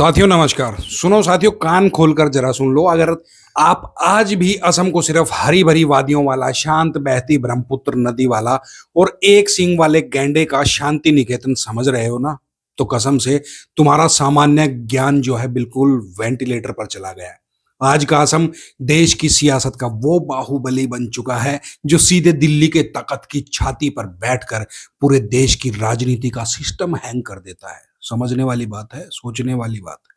साथियों नमस्कार। सुनो साथियों, कान खोलकर जरा सुन लो। अगर आप आज भी असम को सिर्फ हरी भरी वादियों वाला, शांत बहती ब्रह्मपुत्र नदी वाला और एक सींग वाले गैंडे का शांति निकेतन समझ रहे हो ना, तो कसम से तुम्हारा सामान्य ज्ञान जो है बिल्कुल वेंटिलेटर पर चला गया है। आज का असम देश की सियासत का वो बाहुबली बन चुका है जो सीधे दिल्ली के तख्त की छाती पर बैठकर पूरे देश की राजनीति का सिस्टम हैंग कर देता है। समझने वाली बात है, सोचने वाली बात है।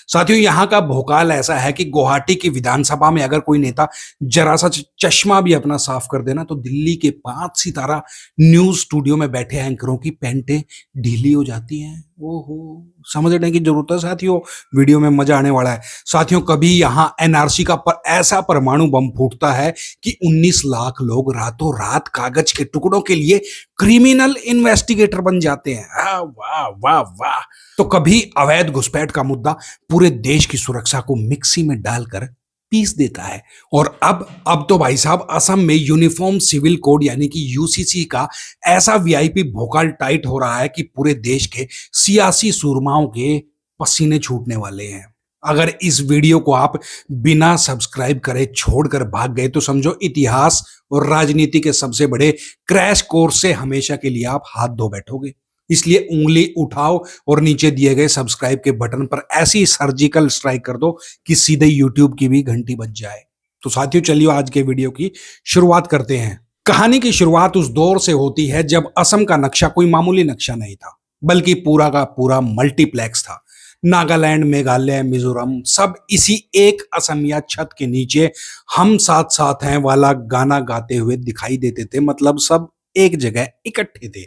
साथियों, यहाँ का भोकाल ऐसा है कि गुवाहाटी की विधानसभा में अगर कोई नेता जरा सा चश्मा भी अपना साफ कर देना तो दिल्ली के 5 सितारा न्यूज स्टूडियो में बैठे एंकरों की पैंटें ढीली हो जाती हैं। ओहो, समझने की जरूरत है साथियों, वीडियो में मजा आने वाला है। साथियों, कभी यहाँ एनआरसी का ऐसा परमाणु बम फूटता है कि 19 लाख लोग रातों रात कागज के टुकड़ों के लिए क्रिमिनल इन्वेस्टिगेटर बन जाते हैं। वाह वाह वाह। तो कभी अवैध घुसपैठ का मुद्दा पूरे देश की सुरक्षा को मिक्सी में डालकर पीस देता है। और अब तो भाई साहब असम में यूनिफॉर्म सिविल कोड यानी कि यूसीसी का ऐसा वीआईपी भोकाल टाइट हो रहा है कि पूरे देश के सियासी सुरमाओं के पसीने छूटने वाले हैं। अगर इस वीडियो को आप बिना सब्सक्राइब करे छोड़कर भाग गए तो समझो इतिहास और राजनीति के सबसे बड़े क्रैश कोर्स से हमेशा के लिए आप हाथ धो बैठोगे। इसलिए उंगली उठाओ और नीचे दिए गए सब्सक्राइब के बटन पर ऐसी सर्जिकल स्ट्राइक कर दो कि सीधे यूट्यूब की भी घंटी बज जाए। तो साथियों, चलिए आज के वीडियो की शुरुआत करते हैं। कहानी की शुरुआत उस दौर से होती है जब असम का नक्शा कोई मामूली नक्शा नहीं था, बल्कि पूरा का पूरा मल्टीप्लेक्स था। नागालैंड, मेघालय, मिजोरम सब इसी एक असमिया छत के नीचे हम साथ साथ हैं वाला गाना गाते हुए दिखाई देते थे। मतलब सब एक जगह इकट्ठे थे।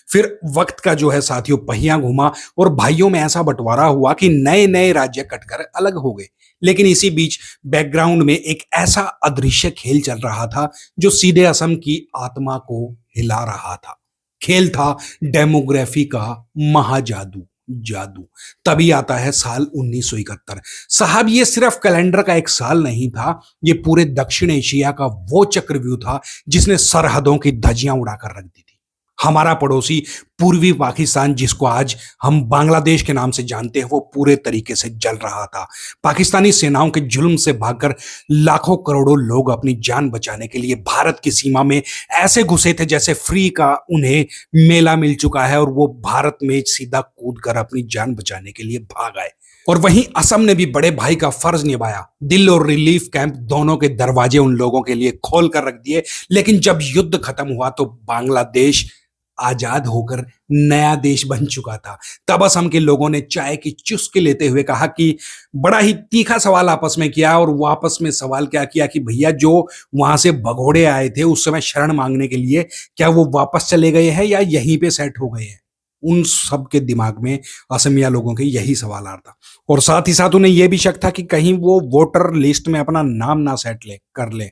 फिर वक्त का जो है साथियों पहिया घुमा और भाइयों में ऐसा बंटवारा हुआ कि नए नए राज्य कटकर अलग हो गए। लेकिन इसी बीच बैकग्राउंड में एक ऐसा अदृश्य खेल चल रहा था जो सीधे असम की आत्मा को हिला रहा था। खेल था डेमोग्राफी का महाजादू। जादू तभी आता है साल 1971। साहब, ये सिर्फ कैलेंडर का एक साल नहीं था, ये पूरे दक्षिण एशिया का वो चक्रव्यूह था जिसने सरहदों की धज्जियां उड़ाकर रख दी थी। हमारा पड़ोसी पूर्वी पाकिस्तान, जिसको आज हम बांग्लादेश के नाम से जानते हैं, वो पूरे तरीके से जल रहा था। पाकिस्तानी सेनाओं के जुल्म से भागकर लाखों करोड़ों लोग अपनी जान बचाने के लिए भारत की सीमा में ऐसे घुसे थे जैसे फ्री का उन्हें मेला मिल चुका है और वो भारत में सीधा कूदकर अपनी जान बचाने के लिए भाग आए। और वहीं असम ने भी बड़े भाई का फर्ज निभाया। दिल और रिलीफ कैंप दोनों के दरवाजे उन लोगों के लिए खोल कर रख दिए। लेकिन जब युद्ध खत्म हुआ तो बांग्लादेश आजाद होकर नया देश बन चुका था। तब असम के लोगों ने चाय की चुस्की लेते हुए कहा कि बड़ा ही तीखा सवाल आपस में किया। और वो आपस में सवाल क्या किया कि भैया, जो वहां से भगोड़े आए थे उस समय शरण मांगने के लिए, क्या वो वापस चले गए हैं या यहीं पे सेट हो गए हैं? उन सब के दिमाग में असमिया लोगों के यही सवाल आ रहा था। और साथ ही साथ उन्हें यह भी शक था कि कहीं वो वोटर लिस्ट में अपना नाम ना सेट कर ले।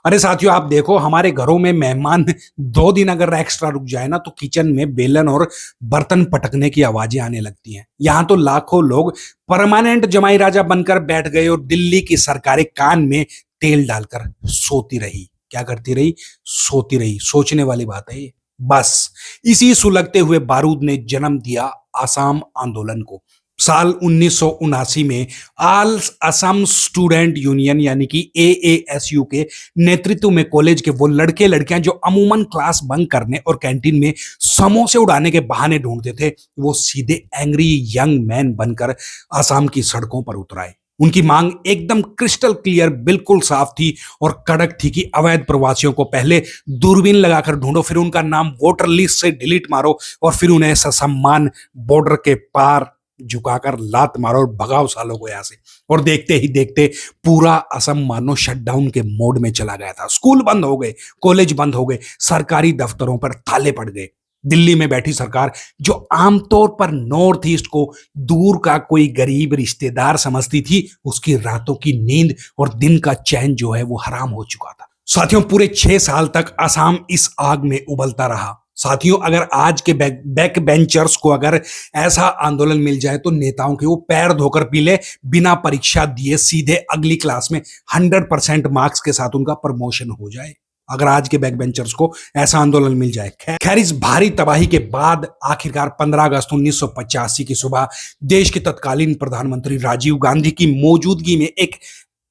अरे साथियों, आप देखो, हमारे घरों में मेहमान 2 दिन अगर एक्स्ट्रा रुक जाए ना तो किचन में बेलन और बर्तन पटकने की आवाजें आने लगती हैं। यहां तो लाखों लोग परमानेंट जमाई राजा बनकर बैठ गए और दिल्ली की सरकारें कान में तेल डालकर सोती रही। क्या करती रही? सोती रही। सोचने वाली बात है ये। बस इसी सुलगते हुए बारूद ने जन्म दिया आसाम आंदोलन को। साल 1979 में ऑल असम स्टूडेंट यूनियन यानी कि एएसयू के नेतृत्व में कॉलेज के वो लड़के लड़कियां जो अमूमन क्लास बंक करने और कैंटीन में समोसे उड़ाने के बहाने ढूंढते थे, वो सीधे एंग्री यंग मैन बनकर आसाम की सड़कों पर उतर आए। उनकी मांग एकदम क्रिस्टल क्लियर, बिल्कुल साफ थी और कड़क थी कि अवैध प्रवासियों को पहले दूरबीन लगाकर ढूंढो, फिर उनका नाम वोटर लिस्ट से डिलीट मारो और फिर उन्हें ससम्मान बॉर्डर के पार झुकाकर लात मारो और भगाओ सालों को यहां से। और देखते ही देखते पूरा असम मानो शटडाउन के मोड में चला गया था। स्कूल बंद हो गए, कॉलेज बंद हो गए, सरकारी दफ्तरों पर ताले पड़ गए। दिल्ली में बैठी सरकार, जो आमतौर पर नॉर्थ ईस्ट को दूर का कोई गरीब रिश्तेदार समझती थी, उसकी रातों की नींद और दिन का चैन जो है वो हराम हो चुका था। साथियों, पूरे 6 साल तक असम इस आग में उबलता रहा। साथियों, अगर आज के बैक बेंचर्स को अगर ऐसा आंदोलन मिल जाए तो नेताओं के वो पैर धोकर पी ले, बिना परीक्षा दिए सीधे अगली क्लास में 100% मार्क्स के साथ उनका प्रमोशन हो जाए। अगर आज के बैक बेंचर्स को ऐसा आंदोलन मिल जाए। खैर इस भारी तबाही के बाद आखिरकार 15 अगस्त 1985 की सुबह देश के तत्कालीन प्रधानमंत्री राजीव गांधी की मौजूदगी में एक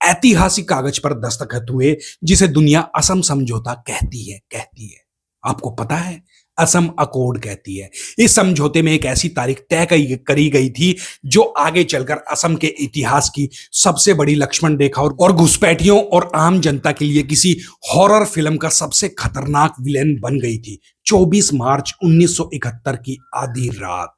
ऐतिहासिक कागज पर दस्तखत हुए जिसे दुनिया असम समझौता कहती है। आपको पता है, असम अकॉर्ड कहती है। इस समझौते में एक ऐसी तारीख तय करी गई थी जो आगे चलकर असम के इतिहास की सबसे बड़ी लक्ष्मण रेखा और घुसपैठियों और आम जनता के लिए किसी हॉरर फिल्म का सबसे खतरनाक विलेन बन गई थी। 24 मार्च 1971 की आधी रात।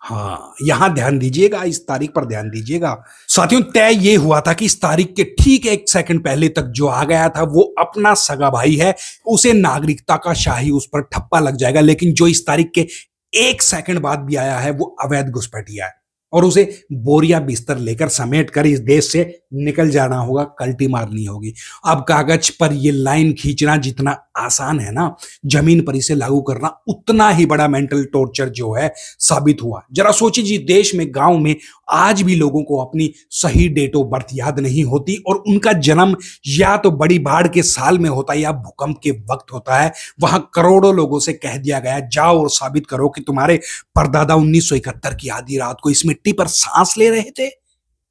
हाँ, यहां ध्यान दीजिएगा, इस तारीख पर ध्यान दीजिएगा। साथियों, तय ये हुआ था कि इस तारीख के ठीक 1 सेकंड पहले तक जो आ गया था वो अपना सगा भाई है, उसे नागरिकता का शाही उस पर ठप्पा लग जाएगा। लेकिन जो इस तारीख के 1 सेकंड बाद भी आया है वो अवैध घुसपैठिया है और उसे बोरिया बिस्तर लेकर समेट कर इस देश से निकल जाना होगा, कल्टी मारनी होगी। अब कागज पर यह लाइन खींचना जितना आसान है ना, जमीन पर इसे लागू करना उतना ही बड़ा मेंटल टॉर्चर जो है साबित हुआ। जरा सोचिए, जिस देश में गांव में आज भी लोगों को अपनी सही डेट ऑफ बर्थ याद नहीं होती और उनका जन्म या तो बड़ी बाढ़ के साल में होता है या भूकंप के वक्त होता है, वहां करोड़ों लोगों से कह दिया गया जाओ और साबित करो कि तुम्हारे परदादा 1971 की आधी रात को इस मिट्टी पर सांस ले रहे थे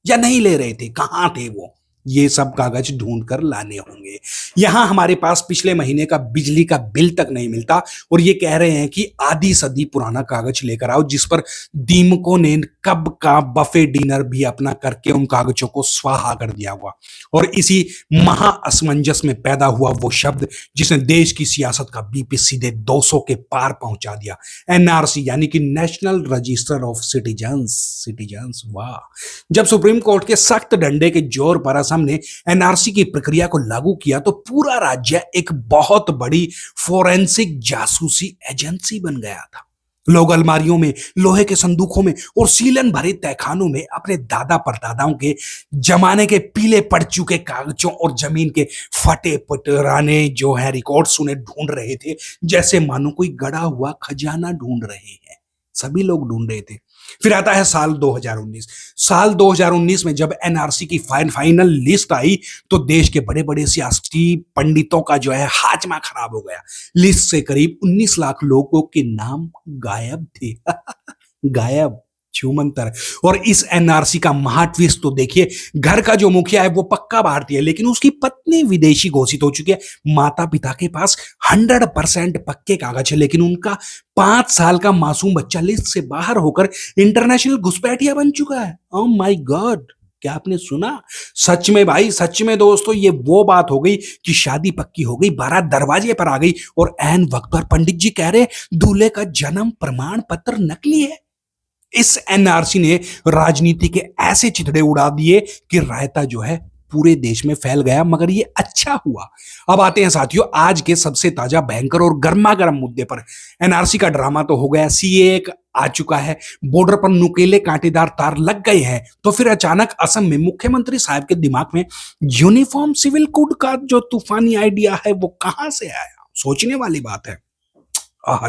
या नहीं ले रहे थे, कहां थे वो। ये सब कागज ढूंढ कर लाने होंगे। यहां हमारे पास पिछले महीने का बिजली का बिल तक नहीं मिलता और ये कह रहे हैं कि आधी सदी पुराना कागज लेकर आओ जिस पर दीमकों ने कब का बफे डिनर भी अपना करके उन कागजों को स्वाहा कर दिया हुआ। और इसी महा असमंजस में पैदा हुआ वो शब्द जिसने देश की सियासत का बीपी सीधे 200 के पार पहुंचा दिया, एनआरसी, यानी कि नेशनल रजिस्टर ऑफ सिटीजन्स। वाह! जब सुप्रीम कोर्ट के सख्त डंडे के जोर पर ने एनआरसी की प्रक्रिया को लागू किया तो पूरा राज्य एक बहुत बड़ी फोरेंसिक जासूसी एजेंसी बन गया था। लोग अलमारियों में, लोहे के संदूकों में और सीलन भरे तहखानों में अपने दादा परदादाओं के जमाने के पीले पड़ चुके कागजों और जमीन के फटे पुराने जो है रिकॉर्ड्स उन्हें ढूंढ रहे थे, जैसे मानो कोई गड़ा हुआ खजाना ढूंढ रहे हैं। सभी लोग ढूंढ रहे थे। फिर आता है साल 2019। साल 2019 में जब एनआरसी की फाइनल लिस्ट आई तो देश के बड़े बड़े सियासी पंडितों का जो है हाजमा खराब हो गया। लिस्ट से करीब 19 लाख लोगों के नाम गायब थे। गायब, छूमंतर। और इस एनआरसी का महा ट्विस्ट तो देखिए, घर का जो मुखिया है वो पक्का भारतीय है लेकिन उसकी पत्नी विदेशी घोषित हो चुकी है। माता पिता के पास 100% पक्के कागज है लेकिन उनका 5 साल का मासूम बच्चा लिस्ट से बाहर होकर इंटरनेशनल घुसपैठिया बन चुका है। Oh my God! क्या आपने सुना? सच में भाई, सच में दोस्तों, ये वो बात हो गई कि शादी पक्की हो गई, बारात दरवाजे पर आ गई और ऐन वक्त पर पंडित जी कह रहे दूल्हे का जन्म प्रमाण पत्र नकली है। इस एनआरसी ने राजनीति के ऐसे चिथड़े उड़ा दिए कि रायता जो है पूरे देश में फैल गया, मगर ये अच्छा हुआ। अब आते हैं साथियों आज के सबसे ताजा, भयंकर और गर्मा गर्म मुद्दे पर। एनआरसी का ड्रामा तो हो गया, सीए आ चुका है, बॉर्डर पर नुकीले कांटेदार तार लग गए हैं, तो फिर अचानक असम में मुख्यमंत्री साहब के दिमाग में यूनिफॉर्म सिविल कोड का जो तूफानी आइडिया है वो कहां से आया? सोचने वाली बात है।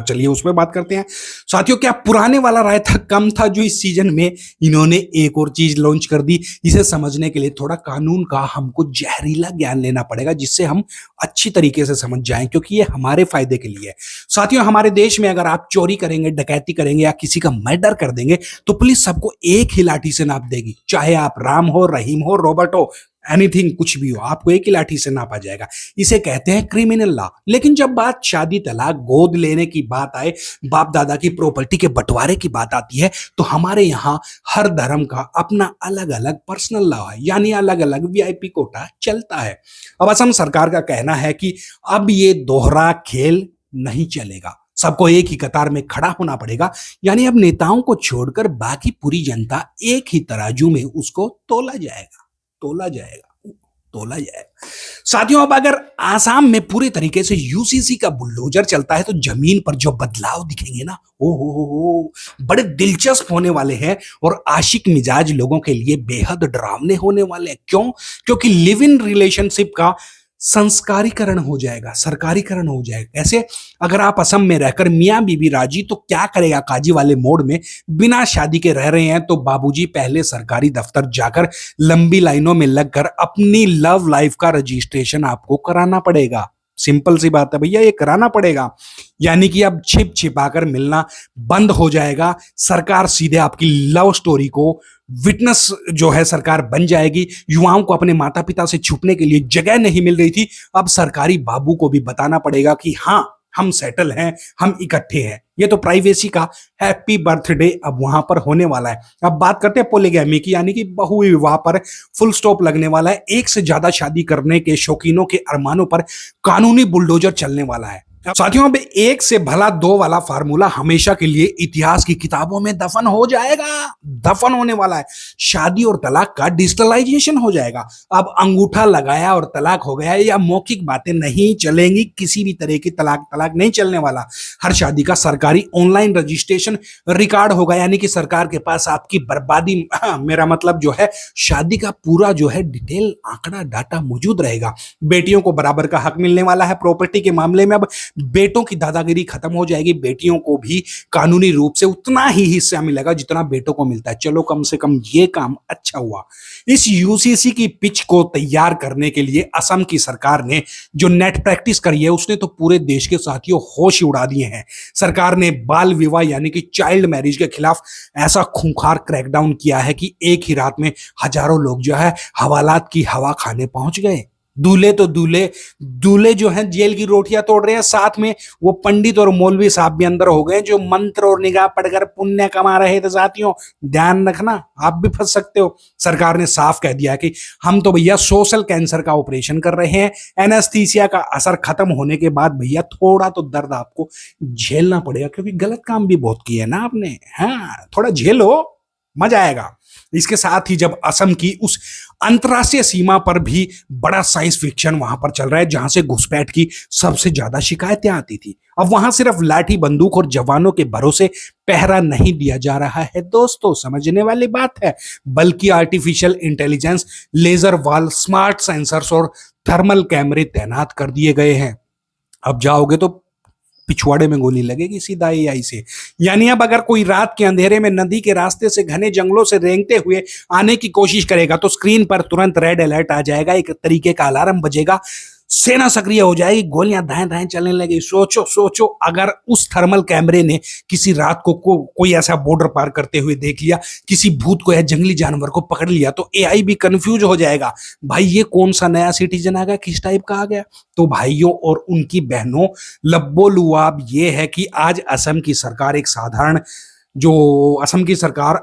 चलिए उस पर बात करते हैं। साथियों, क्या पुराने वाला रायता कम था जो इस सीजन में इन्होंने एक और चीज लॉन्च कर दी? इसे समझने के लिए थोड़ा कानून का हमको जहरीला ज्ञान लेना पड़ेगा जिससे हम अच्छी तरीके से समझ जाएं, क्योंकि ये हमारे फायदे के लिए है। साथियों, हमारे देश में अगर आप चोरी करेंगे, डकैती करेंगे या किसी का मर्डर कर देंगे तो पुलिस सबको एक ही लाठी से नाप देगी, चाहे आप राम हो, रहीम हो, रॉबर्ट हो, एनीथिंग, कुछ भी हो, आपको एक ही लाठी से नापा जाएगा। इसे कहते हैं क्रिमिनल लॉ। लेकिन जब बात शादी, तलाक, गोद लेने की बात आए, बाप दादा की प्रॉपर्टी के बंटवारे की बात आती है तो हमारे यहाँ हर धर्म का अपना अलग अलग पर्सनल लॉ है, यानी अलग अलग वीआईपी कोटा चलता है। अब असम सरकार का कहना है कि अब ये दोहरा खेल नहीं चलेगा, सबको एक ही कतार में खड़ा होना पड़ेगा, यानी अब नेताओं को छोड़कर बाकी पूरी जनता एक ही तराजू में उसको तोला जाएगा। साथियों, अब अगर आसाम में पूरे तरीके से यूसीसी का बुलडोजर चलता है तो जमीन पर जो बदलाव दिखेंगे ना, ओ बड़े दिलचस्प होने वाले हैं और आशिक मिजाज लोगों के लिए बेहद डरावने होने वाले हैं। क्यों? क्योंकि लिव इन रिलेशनशिप का संस्कारीकरण हो जाएगा, सरकारीकरण हो जाएगा। कैसे? अगर आप असम में रहकर मियां बीबी राजी तो क्या करेगा काजी वाले मोड में बिना शादी के रह रहे हैं तो बाबूजी पहले सरकारी दफ्तर जाकर लंबी लाइनों में लगकर अपनी लव लाइफ का रजिस्ट्रेशन आपको कराना पड़ेगा। सिंपल सी बात है भैया, ये कराना पड़ेगा। यानी कि अब छिप छिपाकर मिलना बंद हो जाएगा। सरकार सीधे आपकी लव स्टोरी को विटनेस जो है सरकार बन जाएगी। युवाओं को अपने माता पिता से छुपने के लिए जगह नहीं मिल रही थी, अब सरकारी बाबू को भी बताना पड़ेगा कि हाँ हम सेटल हैं, हम इकट्ठे हैं। ये तो प्राइवेसी का हैप्पी बर्थडे अब वहां पर होने वाला है। अब बात करते हैं पॉलीगैमी की, यानी कि बहुविवाह पर फुल स्टॉप लगने वाला है। एक से ज्यादा शादी करने के शौकीनों के अरमानों पर कानूनी बुलडोजर चलने वाला है। साथियों, अब एक से भला दो वाला फार्मूला हमेशा के लिए इतिहास की किताबों में दफन हो जाएगा, दफन होने वाला है। शादी और तलाक का डिजिटलाइजेशन हो जाएगा। अब अंगूठा लगाया और तलाक हो गया, या मौखिक बातें नहीं चलेंगी। किसी भी तरह की तलाक नहीं चलने वाला। हर शादी का सरकारी ऑनलाइन रजिस्ट्रेशन रिकॉर्ड होगा, यानी कि सरकार के पास आपकी बर्बादी, मेरा मतलब जो है शादी का पूरा जो है डिटेल आंकड़ा डाटा मौजूद रहेगा। बेटियों को बराबर का हक मिलने वाला है। प्रॉपर्टी के मामले में अब बेटों की दादागिरी खत्म हो जाएगी। बेटियों को भी कानूनी रूप से उतना ही हिस्सा मिलेगा जितना बेटों को मिलता है। चलो कम से कम ये काम अच्छा हुआ। इस यूसीसी की पिच को तैयार करने के लिए असम की सरकार ने जो नेट प्रैक्टिस करी है, उसने तो पूरे देश के साथियों होश उड़ा दिए हैं। सरकार ने बाल विवाह यानी कि चाइल्ड मैरिज के खिलाफ ऐसा खूंखार क्रैकडाउन किया है कि एक ही रात में हजारों लोग जो है हवालात की हवा खाने पहुंच गए। दूल्हे तो दूल्हे जो हैं जेल की रोटियां तोड़ रहे हैं, साथ में वो पंडित और मौलवी साहब भी अंदर हो गए जो मंत्र और निगाह पढ़कर पुण्य कमा रहे थे। साथियों ध्यान रखना, आप भी फंस सकते हो। सरकार ने साफ कह दिया कि हम तो भैया सोशल कैंसर का ऑपरेशन कर रहे हैं। एनेस्थीसिया का असर खत्म होने के बाद भैया थोड़ा तो दर्द आपको झेलना पड़ेगा, क्योंकि गलत काम भी बहुत किया है ना आपने। हाँ, थोड़ा झेलो, मजा आएगा। इसके साथ ही जब असम की उस अंतरराष्ट्रीय सीमा पर भी बड़ा साइंस फिक्शन वहां पर चल रहा है, जहां से घुसपैठ की सबसे ज्यादा शिकायतें आती थी, अब वहां सिर्फ लाठी बंदूक और जवानों के भरोसे पहरा नहीं दिया जा रहा है दोस्तों, समझने वाली बात है, बल्कि artificial intelligence, laser wall, smart sensors और थर्मल कैमरे तैनात कर दिए गए हैं। अब जाओगे तो पिछवाड़े में गोली लगेगी सीधा एआई से। यानी अब अगर कोई रात के अंधेरे में नदी के रास्ते से घने जंगलों से रेंगते हुए आने की कोशिश करेगा तो स्क्रीन पर तुरंत रेड अलर्ट आ जाएगा, एक तरीके का अलार्म बजेगा, सेना सक्रिय हो जाएगी, गोलियां दाएं दाएं चलने लगेगी। सोचो अगर उस थर्मल कैमरे ने किसी रात को कोई ऐसा बॉर्डर पार करते हुए देख लिया, किसी भूत को या जंगली जानवर को पकड़ लिया, तो एआई भी कंफ्यूज हो जाएगा, भाई ये कौन सा नया सिटीजन आ गया, किस टाइप का आ गया। तो भाइयों और उनकी बहनों, लब्बो लुआब ये है कि आज असम की सरकार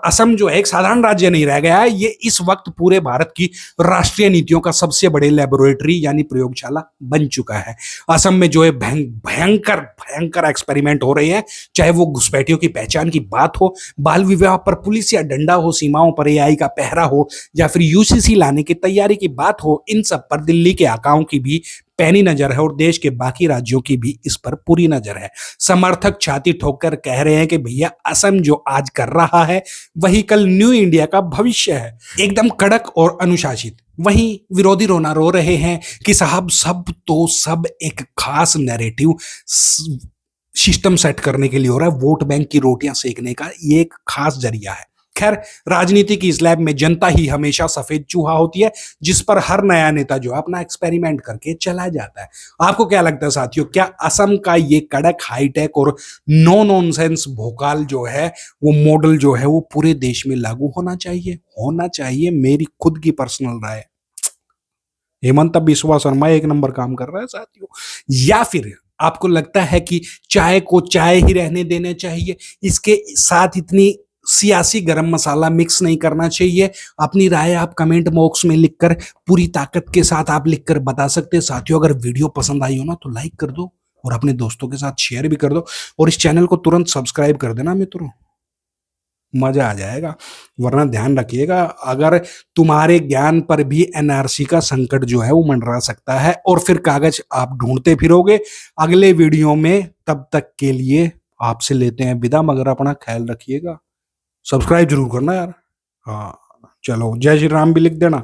असम जो है एक साधारण राज्य नहीं रह गया है। ये इस वक्त पूरे भारत की राष्ट्रीय नीतियों का सबसे बड़े लेबोरेटरी यानी प्रयोगशाला बन चुका है। असम में जो है भयंकर एक्सपेरिमेंट हो रहे हैं, चाहे वो घुसपैठियों की पहचान की बात हो, बाल विवाह पर पुलिस या डंडा हो, सीमाओं पर एआई का पहरा हो, या फिर यूसीसी लाने की तैयारी की बात हो, इन सब पर दिल्ली के आकाओं की भी पैनी नजर है और देश के बाकी राज्यों की भी इस पर पूरी नजर है। समर्थक छाती ठोककर कह रहे हैं कि भैया असम जो आज कर रहा है वही कल न्यू इंडिया का भविष्य है, एकदम कड़क और अनुशासित। वहीं विरोधी रोना रो रहे हैं कि साहब सब एक खास नैरेटिव सिस्टम सेट करने के लिए हो रहा है, वोट बैंक की रोटियां सेकने का ये एक खास जरिया है। खैर, राजनीति की इस लैब में जनता ही हमेशा सफेद चूहा होती है, जिस पर हर नया नेता जो है अपना एक्सपेरिमेंट करके चला जाता है। आपको क्या लगता है साथियों, क्या असम का ये कड़क हाईटेक और नो नॉनसेंस भोकाल जो है वो मॉडल जो है वो पूरे देश में लागू होना चाहिए? मेरी खुद की पर्सनल राय है। हेमंत बिस्वा शर्मा एक नंबर काम कर रहा है साथियों। या फिर आपको लगता है कि चाय को चाय ही रहने देना चाहिए, इसके साथ इतनी सियासी गरम मसाला मिक्स नहीं करना चाहिए? अपनी राय आप कमेंट बॉक्स में लिखकर पूरी ताकत के साथ आप लिखकर बता सकते हैं साथियों। अगर वीडियो पसंद आई हो ना तो लाइक कर दो और अपने दोस्तों के साथ शेयर भी कर दो और इस चैनल को तुरंत सब्सक्राइब कर देना मित्रों, मजा आ जाएगा। वरना ध्यान रखिएगा, अगर तुम्हारे ज्ञान पर भी एनआरसी का संकट जो है वो मंडरा सकता है और फिर कागज आप ढूंढते फिरोगे अगले वीडियो में। तब तक के लिए आपसे लेते हैं विदा, मगर अपना ख्याल रखिएगा। सब्सक्राइब जरूर करना यार। हाँ चलो, जय श्री राम भी लिख देना।